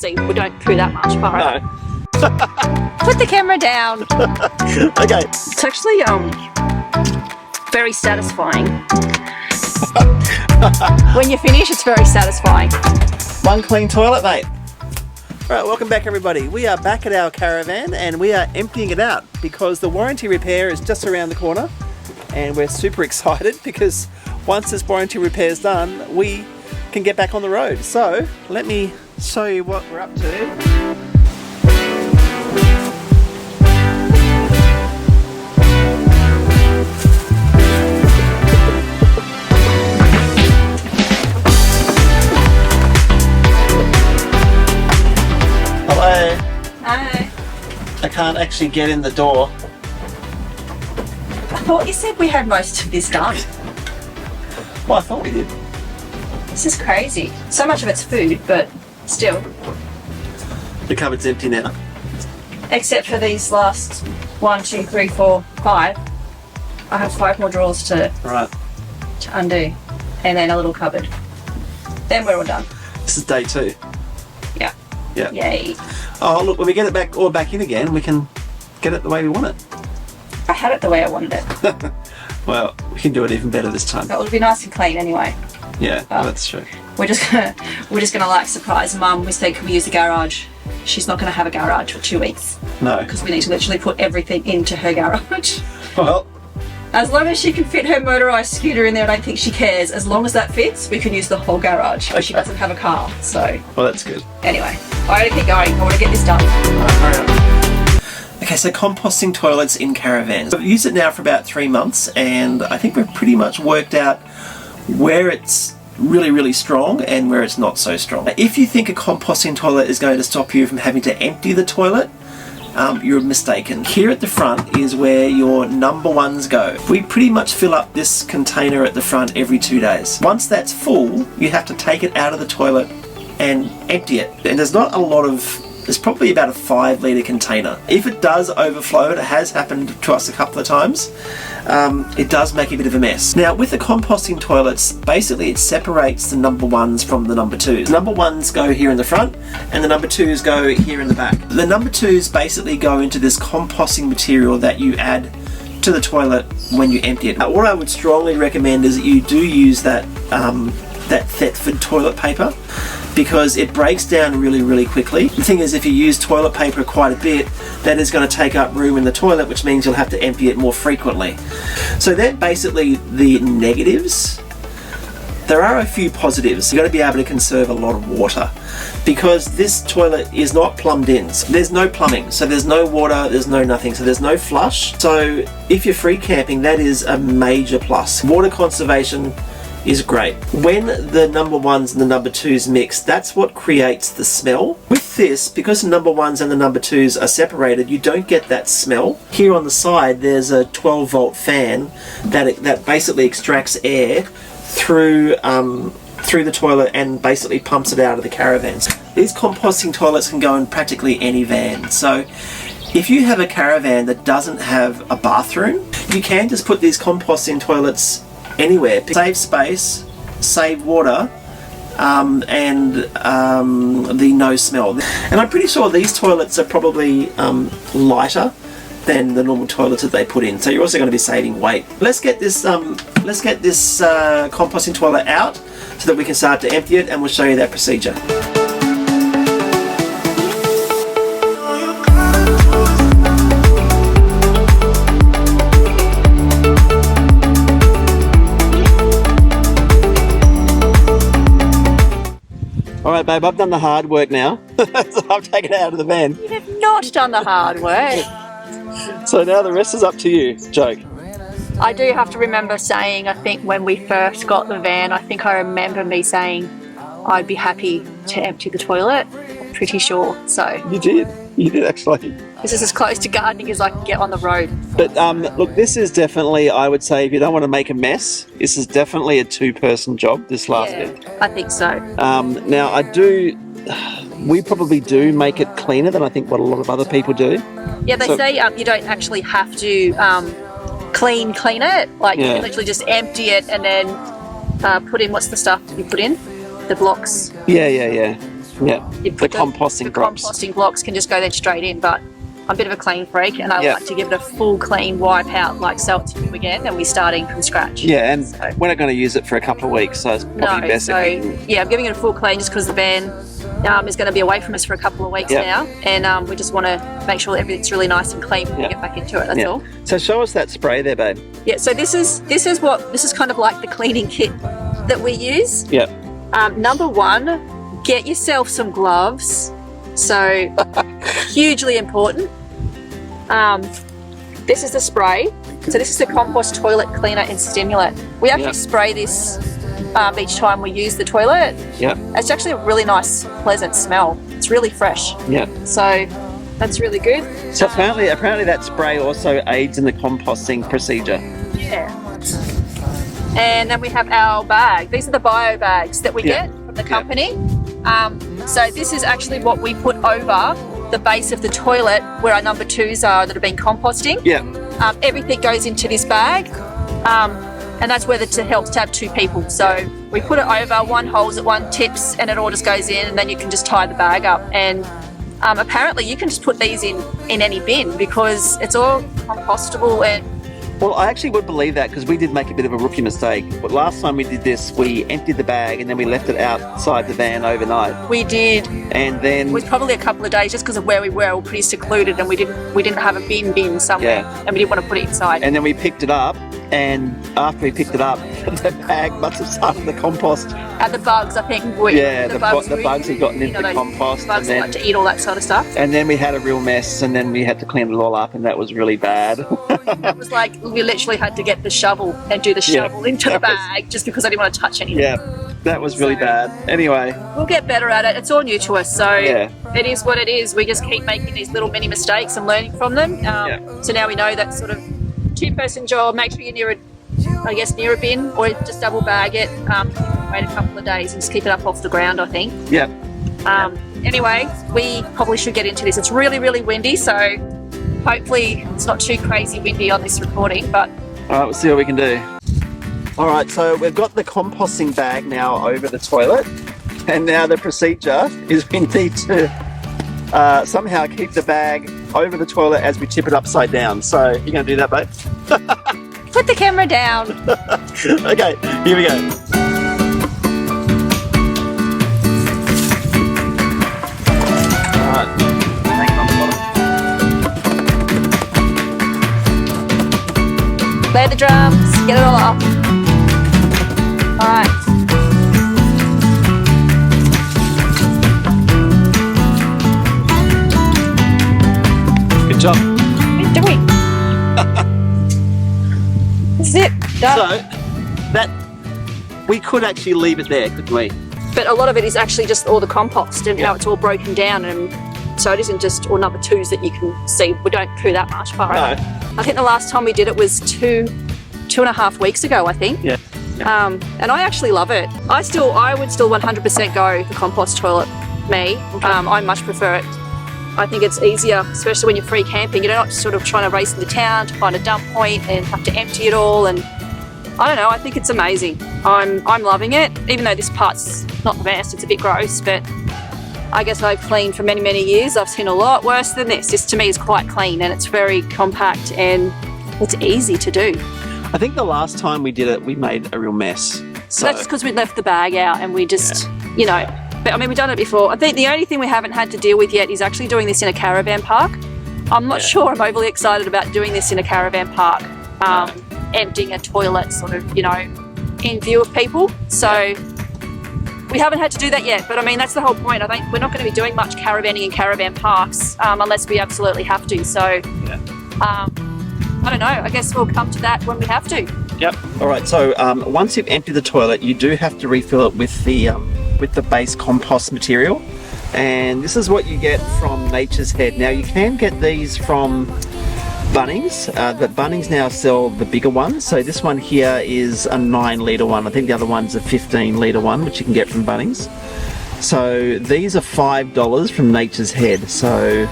obviously we don't poo that much, but No. put the camera down. Okay. It's actually very satisfying. When you finish, it's very satisfying. One clean toilet, mate. All right, welcome back everybody. We are back at our caravan and we are emptying it out because the warranty repair is just around the corner and we're super excited because once this warranty repair is done, we can get back on the road. So let me show you what we're up to. Hello. Hi. I can't actually get in the door. I thought you said we had most of this done. Well, I thought we did. This is crazy. So much of it's food, but still. The cupboard's empty now. Except for these last 1, 2, 3, 4, 5. I have 5 more drawers to Right. undo. And then a little cupboard. Then we're all done. This is day 2. Yeah. Yeah. Yay. Oh, look, when we get it back in again, we can get it the way we want it. I had it the way I wanted it. Well, we can do it even better this time. But it'll be nice and clean anyway. Yeah, that's true. We're just gonna like surprise Mum. We said, can we use the garage? She's not gonna have a garage for 2 weeks No. because we need to literally put everything into her garage. Well, As long as she can fit her motorised scooter in there, I don't think she cares. As long as that fits, we can use the whole garage. But she doesn't have a car, so well, that's good. anyway. I gotta keep going. I want to get this done. Hurry up. Okay, so composting toilets in caravans. I've used it now for about 3 months, and I think we've pretty much worked out where it's really, really strong and where it's not so strong. If you think a composting toilet is going to stop you from having to empty the toilet, you're mistaken. Here at the front is where your number ones go. We pretty much fill up this container at the front every 2 days. Once that's full, you have to take it out of the toilet and empty it. And there's not a lot of, there's probably about a 5 litre container. If it does overflow, and it has happened to us a couple of times, it does make a bit of a mess. Now with the composting toilets, basically it separates the number ones from the number twos. The number ones go here in the front and the number twos go here in the back. The number twos basically go into this composting material that you add to the toilet when you empty it. What I would strongly recommend is that you do use that Thetford toilet paper because it breaks down really, really quickly. The thing is, if you use toilet paper quite a bit, that is going to take up room in the toilet, which means you'll have to empty it more frequently. So they're basically the negatives. There are a few positives. You've got to be able to conserve a lot of water because this toilet is not plumbed in. So there's no plumbing, so there's no water, there's no nothing, so there's no flush. So if you're free camping, that is a major plus. Water conservation is great. When the number ones and the number twos mix, that's what creates the smell. With this, because the number ones and the number twos are separated, you don't get that smell. Here on the side, there's a 12-volt fan that basically extracts air through the toilet and basically pumps it out of the caravans. These composting toilets can go in practically any van. So if you have a caravan that doesn't have a bathroom, you can just put these composting toilets anywhere. Save space, save water, and the no smell. And I'm pretty sure these toilets are probably lighter than the normal toilets that they put in. So you're also going to be saving weight. Let's get this composting toilet out so that we can start to empty it, and we'll show you that procedure. Alright babe, I've done the hard work now. So I've taken it out of the van. You have not done the hard work. So now the rest is up to you. Joke. I do have to remember saying, I think when we first got the van, I think I remember me saying I'd be happy to empty the toilet. I'm pretty sure. So You did actually. this is as close to gardening as I can get on the road. But look, this is definitely, I would say, if you don't want to make a mess, this is definitely a 2-person job, this last bit. I think so. Now we probably do make it cleaner than I think what a lot of other people do. Yeah, they say you don't actually have to clean it. Like you can literally just empty it and then put in, what's the stuff you put in? The blocks. Yeah. Yeah, You the composting blocks. composting blocks can just go then straight in, but I'm a bit of a clean freak and I like to give it a full clean wipe out, like so it's new again and we're starting from scratch. Yeah, and we're not going to use it for a couple of weeks, so it's probably best. So yeah, I'm giving it a full clean just because the van is going to be away from us for a couple of weeks now, and we just want to make sure everything's really nice and clean when we get back into it. That's all. So show us that spray there, babe. Yeah. So this is kind of like the cleaning kit that we use. Yeah. Number one, get yourself some gloves. So hugely important. This is the spray. So this is the compost toilet cleaner and stimulant. We actually spray this each time we use the toilet. Yeah. It's actually a really nice, pleasant smell. It's really fresh. Yeah. So that's really good. So apparently that spray also aids in the composting procedure. Yeah. And then we have our bag. These are the bio bags that we get from the company. So this is actually what we put over the base of the toilet where our number 2s are that have been composting. Yeah. Everything goes into this bag. And that's where it helps to have 2 people. So we put it over, one holds it, one tips, and it all just goes in, and then you can just tie the bag up. And apparently you can just put these in any bin because it's all compostable. And well, I actually would believe that because we did make a bit of a rookie mistake. But last time we did this, we emptied the bag and then we left it outside the van overnight. We did. And then it was probably a couple of days just because of where we were pretty secluded, and we didn't have a bin somewhere, and we didn't want to put it inside. And then we picked it up, and after we picked it up, the bag must have started the compost. And the bugs, I think. The bugs had gotten into the compost. Bugs like to eat all that sort of stuff. And then we had a real mess, and then we had to clean it all up, and that was really bad. It was like we literally had to get the shovel and do the shovel into the bag just because I didn't want to touch anything. Yeah, that was really bad. Anyway. We'll get better at it. It's all new to us, so it is what it is. We just keep making these little mini mistakes and learning from them. So now we know that sort of 2-person job, make sure you're near a bin, or just double bag it. Wait a couple of days and just keep it up off the ground, I think. Yeah. Anyway, we probably should get into this. It's really, really windy, so hopefully it's not too crazy windy on this recording, but... All right, we'll see what we can do. All right, so we've got the composting bag now over the toilet, and now the procedure is we need to somehow keep the bag over the toilet as we tip it upside down. So you're going to do that, babe? Put the camera down. Okay, here we go. Play the drums, get it all up. Alright. Good job. What are you doing? That's it. Done. So, we could actually leave it there, couldn't we? But a lot of it is actually just all the compost and how it's all broken down, and so it isn't just all number 2s that you can see. We don't poo that much far out. I think the last time we did it was two and a half weeks ago, I think. Yeah. And I actually love it. I would still 100% go the compost toilet, me. Okay. I much prefer it. I think it's easier, especially when you're free camping. You're not sort of trying to race into town to find a dump point and have to empty it all. And I don't know, I think it's amazing. I'm loving it, even though this part's not the best. It's a bit gross, but I guess I've cleaned for many, many years. I've seen a lot worse than this. This to me is quite clean, and it's very compact and it's easy to do. I think the last time we did it, we made a real mess. So that's because we left the bag out and we just, you know, but I mean, we've done it before. I think the only thing we haven't had to deal with yet is actually doing this in a caravan park. I'm not sure I'm overly excited about doing this in a caravan park, emptying a toilet sort of, you know, in view of people. So we haven't had to do that yet, but I mean, that's the whole point. I think we're not going to be doing much caravanning in caravan parks unless we absolutely have to. So I don't know, I guess we'll come to that when we have to. Yep. All right, so once you've emptied the toilet, you do have to refill it with the base compost material. And this is what you get from Nature's Head. Now, you can get these from Bunnings, but Bunnings now sell the bigger ones. So this one here is a 9-litre one. I think the other one's a 15-litre one, which you can get from Bunnings. So these are $5 from Nature's Head. So,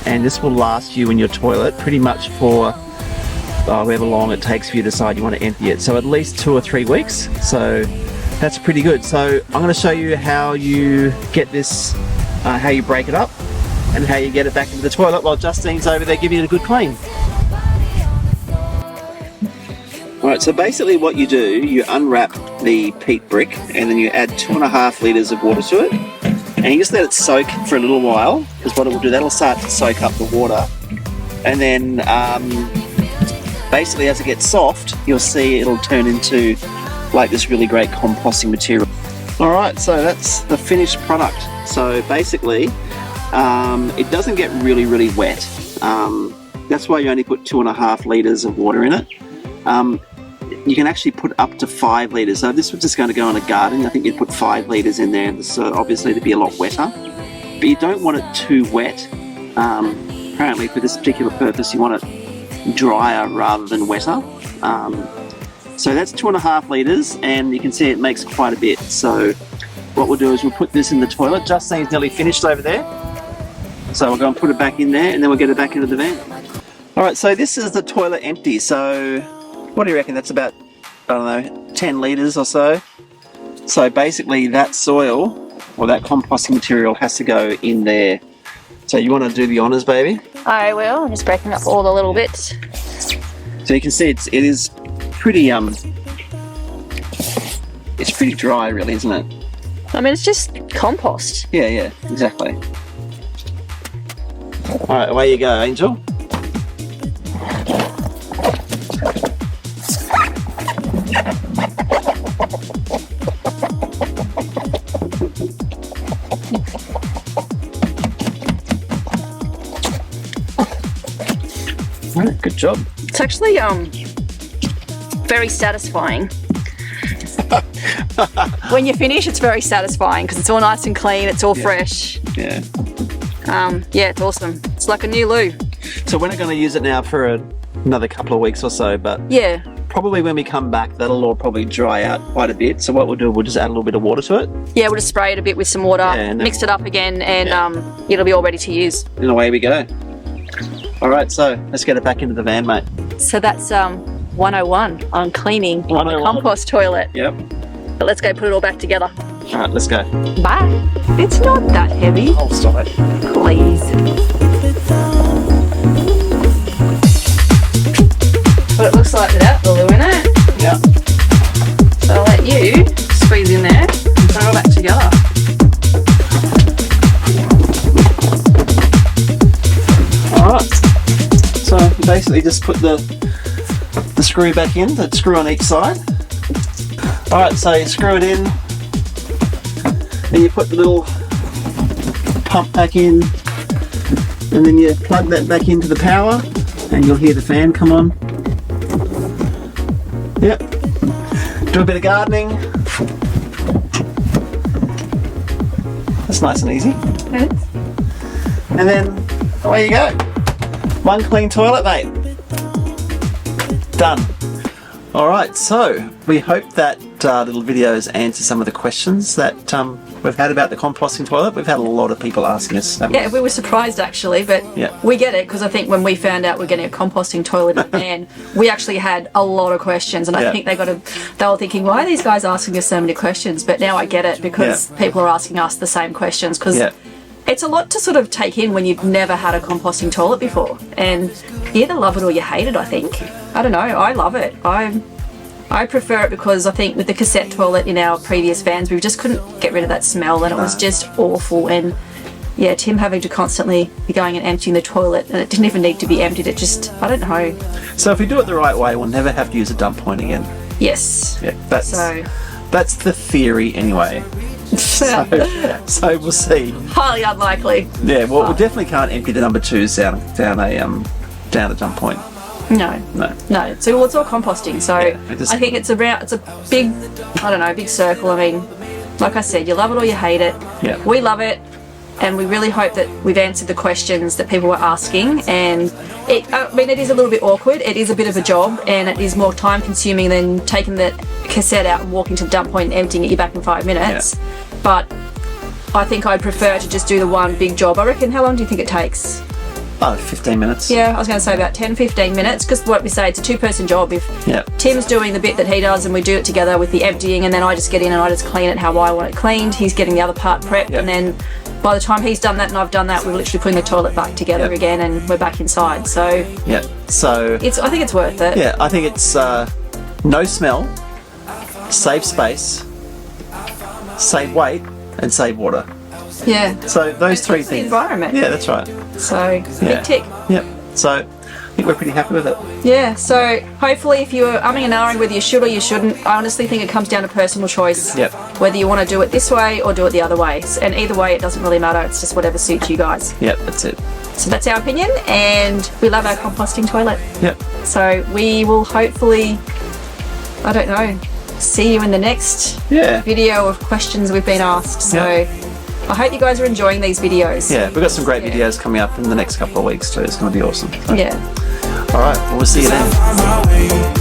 and this will last you in your toilet pretty much for however long it takes for you to decide you want to empty it. So at least 2 or 3 weeks. So That's pretty good. So I'm going to show you how you get this, how you break it up and how you get it back into the toilet while Justine's over there giving it a good clean. Alright, so basically what you do, you unwrap the peat brick and then you add 2.5 litres of water to it, and you just let it soak for a little while, because what it will do, that'll start to soak up the water, and then basically as it gets soft, you'll see it'll turn into like this really great composting material. Alright, so that's the finished product. So basically it doesn't get really wet. That's why you only put 2.5 litres of water in it. You can actually put up to 5 litres. So if this was just going to go in a garden, I think you'd put 5 litres in there, so obviously it'd be a lot wetter. But you don't want it too wet. Apparently for this particular purpose you want it drier rather than wetter. So that's 2.5 litres, and you can see it makes quite a bit. So what we'll do is we'll put this in the toilet. Justine's nearly finished over there. So we'll go and put it back in there, and then we'll get it back into the van. Alright, so this is the toilet empty. So what do you reckon? That's about, I don't know, 10 litres or so. So basically that soil, or that composting material, has to go in there. So you want to do the honours, baby? I will. I'm just breaking up all the little bits. So you can see it is pretty, it's pretty dry really, isn't it? I mean, it's just compost. Yeah, exactly. Alright, away you go, Angel. Good job. It's actually very satisfying. When you finish, it's very satisfying because it's all nice and clean, it's all fresh. Yeah. Yeah, it's awesome. It's like a new loo. So we're not going to use it now for another couple of weeks or so, but yeah, probably when we come back, that'll all probably dry out quite a bit. So what we'll do, we'll just add a little bit of water to it. Yeah, we'll just spray it a bit with some water, mix it up again, and it'll be all ready to use. And away we go. All right, so let's get it back into the van, mate. So that's 101 on cleaning a compost toilet. Yep. But let's go put it all back together. All right, let's go. Bye. It's not that heavy. Oh, stop it. Please. But it looks like without the loo in it. Yeah. So I'll let you squeeze in there and put it all back together. Alright, so basically just put the screw back in, the screw on each side. Alright, so you screw it in, then you put the little pump back in, and then you plug that back into the power, and you'll hear the fan come on. Yep. Do a bit of gardening. That's nice and easy. Okay. And then away you go. One clean toilet, mate. Done. Alright, so we hope that little videos answer some of the questions that we've had about the composting toilet. We've had a lot of people asking us. Yeah, we were surprised actually, but we get it because I think when we found out we're getting a composting toilet in the van, we actually had a lot of questions, and I think they were thinking, why are these guys asking us so many questions? But now I get it because people are asking us the same questions because it's a lot to sort of take in when you've never had a composting toilet before, and you either love it or you hate it. I think. I don't know. I love it. I prefer it because I think with the cassette toilet in our previous vans, we just couldn't get rid of that smell, and it was just awful. And yeah, Tim having to constantly be going and emptying the toilet, and it didn't even need to be emptied. It just, I don't know. So if we do it the right way, we'll never have to use a dump point again. Yes. Yeah. That's the theory anyway. So we'll see. Highly unlikely. Yeah, well, we definitely can't empty the number 2s down a dump point. No. So it's all composting. So I think it's a big, I don't know, big circle. I mean, like I said, you love it or you hate it. Yeah. We love it, and we really hope that we've answered the questions that people were asking. And it is a little bit awkward. It is a bit of a job, and it is more time consuming than taking the cassette out and walking to the dump point and emptying it back in 5 minutes. Yeah. But I think I'd prefer to just do the one big job. I reckon, how long do you think it takes? Oh, 15 minutes. Yeah, I was going to say about 10-15 minutes, because what we say, it's a two-person job. If Tim's doing the bit that he does and we do it together with the emptying, and then I just get in and I just clean it how I want it cleaned, he's getting the other part prepped, and then by the time he's done that and I've done that, we're literally putting the toilet back together again and we're back inside. So so I think it's worth it. Yeah, I think it's no smell, save space, save weight, and save water. Yeah. So those three The things. environment. Yeah, that's right. So big tick. Yep. So I think we're pretty happy with it. Yeah. So hopefully, if you're umming and ahhing whether you should or you shouldn't, I honestly think it comes down to personal choice. Yep. Whether you want to do it this way or do it the other way, and either way, it doesn't really matter. It's just whatever suits you guys. Yep, that's it. So that's our opinion, and we love our composting toilet. Yep. So we will hopefully, I don't know, see you in the next video of questions we've been asked. So I hope you guys are enjoying these videos. Yeah, we've got some great videos coming up in the next couple of weeks too. It's going to be awesome. So. Yeah. All right, well, we'll see you then.